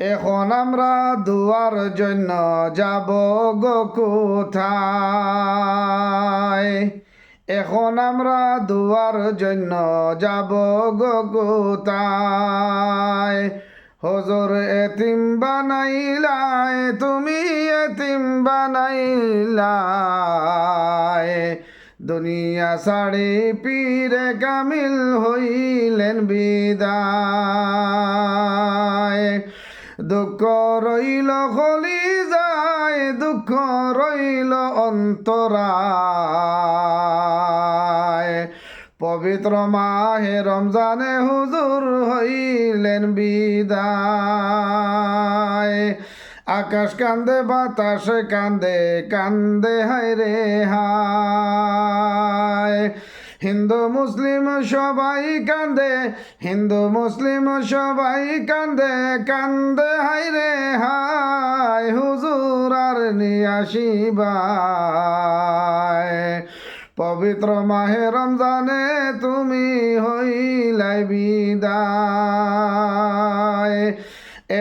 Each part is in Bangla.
এখন আমরা দুয়ার জন্য যাব গো কোথায়? এখন আমরা দুয়ার জন্য যাব গো কোথায়? হজর এতিম বানাইলাই, তুমি এতিম বানাইলাই। দুনিয়া ছাড়ি পীরে কামিল হইলেন বিদায়। দুঃখ রইল খলি যায়, দুঃখ রইল অন্তরায়। পবিত্র মাহে রমজানে হুজুর হইলেন বিদায়। আকাশ কান্দে বাতাস কান্দে, কান্দে হায় রে হায়। হিন্দু মুসলিম সবাই কান্দে, হিন্দু মুসলিম সবাই কান্দে, কান্দে হায় রে হায়। হুজুর আর নিয়াসিবায়। পবিত্র মাহে রমজানে তুমি হইলাই বিদায়।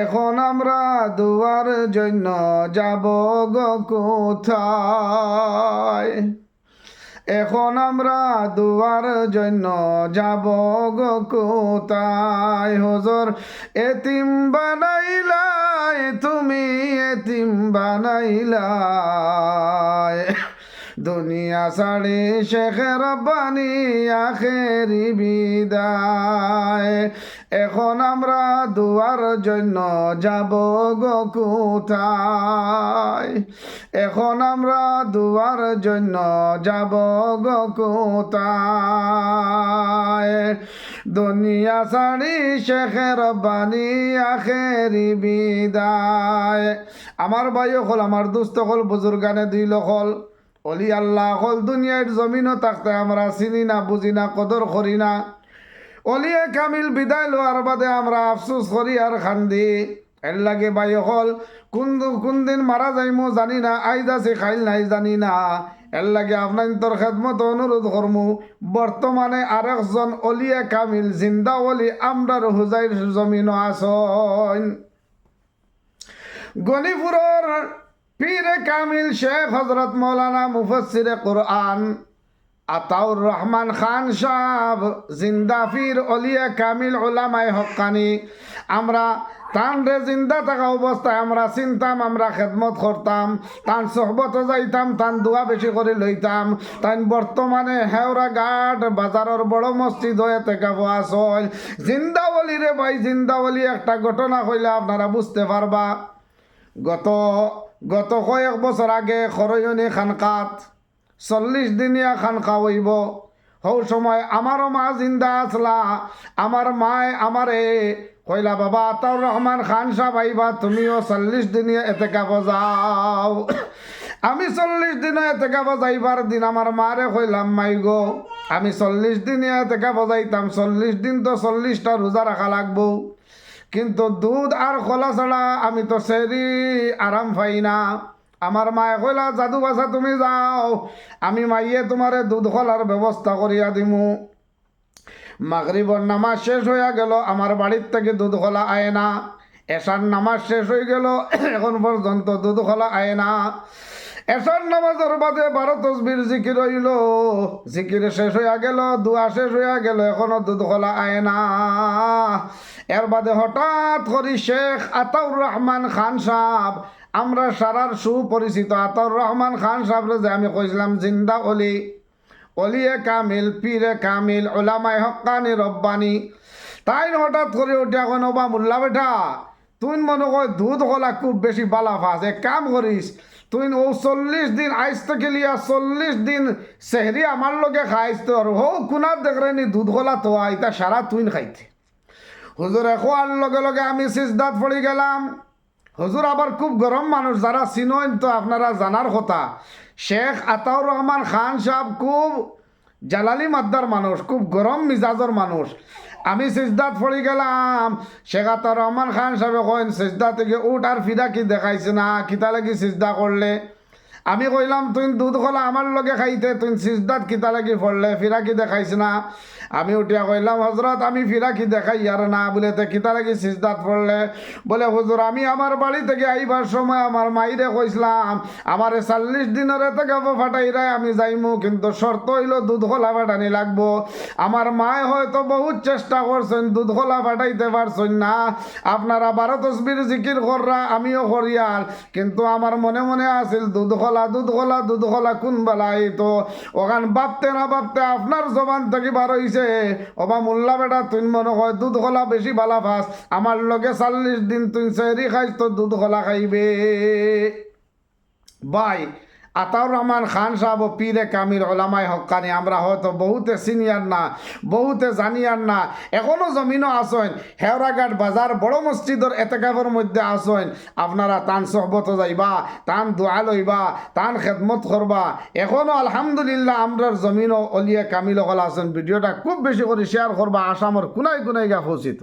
এখন আমরা দুয়ার জন্য যাব গো কোথায়? এখন আমরা দুয়ার জন্য যাব গো কোথায়? হুজুর এতিম বানাইলাই, তুমি এতিম বানাইলাই। দুনিয়া ছাড়ি শেখ রব্বানি আখেরি বিদায়। এখন আমরা দুয়ার জন্য যাব গো কোথায়? এখন আমরা দুয়ার জন্য যাব গো কোথায়? দুনিয়া ছাড়ি শেখ রব্বানি আখেরি বিদায়। আমার ভাই হল, আমার দুস্থ হল, বুজুর্গানে দিল হল, অলি আল্লাহ হল। দুনিয়ার জমিনও থাকতে আমরা চিনি না, বুঝি না, কদর করি না। অলিয়ে কামিল বিদায় লোয়ার বাদে আমরা আফসোস করি আর খান্দি। এর লাগে ভাই হল, কোন দিন মারা যাইমু জানি না, আইজ আছে খাইল নাই জানি না। এর লাগে আপনার তোর খেদমত অনুরোধ করমু, বর্তমানে আরেকজন অলিয়ে কামিল জিন্দা অলি আমরার হুজাইর জমিনও আসন। গনিপুরের পীরে কামিল শেখ হজরত মৌলানা মুফাসসিরে কুরআন আতাউর রহমান খান সাহেব জিন্দা পীর অলিয়া কামিল উলামায়ে হক্কানি। আমরা তানরে জিন্দা থাকা অবস্থায় আমরা চিনতাম, আমরা খেদমত করতাম, তান সোহবত যাইতাম, তান দোয়া বেশি করে লইতাম। তাই বর্তমানে হেওরা ঘাট বাজারের বড় মসজিদ হয়ে থেকে আসল। জিন্দাওয়ালি রে ভাই, জিন্দাওয়ালি একটা ঘটনা হইলে আপনারা বুঝতে পারবা। গত কয়েক বছর আগে খরয়নি খানকাত 40 দিনিয়া খানকা হইব। হৌ সময় আমারও মা জিন্দা আসলা। আমার মায় আমারে কইলা, বাবা আতাউর রহমান খান সাহেব আইবা, তুমিও 40 দিনিয়া এতেকাব যাও। আমি 40 দিন এতেকাব যাইবার দিন আমার মারে কইলাম, মাই গো আমি 40 দিনিয়া এতেকাব যাইতাম, 40 দিন তো 40টা রোজা রাখা লাগবো, কিন্তু দুধ আর খোলা ছাড়া আমি তো সেরি আরাম পাই না। আমার মায়ে কইলা, জাদু বাসা তুমি যাও, আমি মাইয়ে তোমারে দুধ খোলার ব্যবস্থা করিয়া দিমু। মাগরিবর নামাজ শেষ হইয়া গেল, আমার বাড়ির থেকে দুধ খোলা আয় না। এশার নামাজ শেষ হয়ে গেল, এখন পর্যন্ত দুধ খোলা আয় না। এশার নামাজের বাদে 12 তসবির জিকির হইল, জিকির শেষ হইয়া গেল, দুয়া শেষ হইয়া গেল, এখনো দুধ খোলা আয় না। এর বাদে হঠাৎ করি শেখ আতাউর রহমান খান সাহেব, আমরা সারার সুপরিচিত আতাউর রহমান খান সাহেবরে যে আমি কইছিলাম জিন্দা অলি, অলিয়ে কামিল, পীরে কামিল, উলামায়ে হক্কানি রব্বানি, তাই হঠাৎ করে উঠে এখন, ওবা মোল্লা বেটা, তুই মনে কর দুধ খোলা খুব বেশি বালা ফাঁস, এক কাম করিস, তুই ও 40 দিন আইস থেকে লিয়া 40 দিন সেহরি আমার লগে খাইস, তো আর হো কুনার দেখরেনি দুধ খোলা তো আইতা সারা তুই খাইতে। হুজুর খোয়ার লগে লগে আমি সিজদাত পড়ে গেলাম। হুজুর আবার খুব গরম মানুষ, যারা চিনেন তো আপনারা জানার কথা, শেখ আতাউর রহমান খান সাহেব খুব জালালি মাদ্দার মানুষ, খুব গরম মিজাজের মানুষ। আমি সিজদাত পড়ে গেলাম, শেখ আতাউর রহমান খান সাহেব কইন, সিজদা থেকে উঠ আর ফিরা কি দেখাইছে না, কিতা লাগি সিজদা করলে? আমি কইলাম, তুই দুধ খোলা আমার লগে খাইতে, তুই সিজদাত কিতা লাগি পড়লে, ফিরা কি দেখাইছ না? আমি উঠিয়া কইলাম হজরত আমি ফিরা কি দেখাই আর না বলে তে কিতা লাগি সিজদাত পড়লে বলে হুজুর আমি আমার বাড়ি থেকে আইবার সময় আমার মাইরে কইছিলাম আমারে 40 দিনের থেকে ফাটাইরাই আমি যাইমু কিন্তু শর্ত হইল দুধ খোলা ফাটানি লাগবো আমার মায় হয়তো বহুত চেষ্টা করছেন দুধ খোলা ফাটাইতে পারছেন না আপনারা 12 তসবির জিকির কররা আমিও করিয়াল কিন্তু আমার মনে মনে আছিল দুধ খোলা কোন বেলায় তো ওখান ভাবতে না ভাবতে আপনার জবান থেকে বার হইছে ওবা মোল্লা বেটা তুই মনে হয় দুধ খোলা বেশি ভালা ফাস আমার লগে 40 দিন তুই সেরি খাইস তো দুধ খোলা খাইবে ভাই আতাউর রহমান খান সাহেব পীরে কামিল ওলামায় হক্কানি আমরা হয়তো বহুতে সিনিয়র না বহুতে জানিয়ার না এখনো জমিনও আসেন হেওরাঘাট বাজার বড় মসজিদের এতেকাফের মধ্যে আসেন আপনারা তান সহবত যাইবা তান দোয়া লইবা তান খেদমত করবা এখনো আলহামদুলিল্লাহ আমরার জমিনও অলিয়া কামিল হল আছেন ভিডিওটা খুব বেশি করে শেয়ার করবা আসামর কোনায় কোনায় গা পৌঁছিত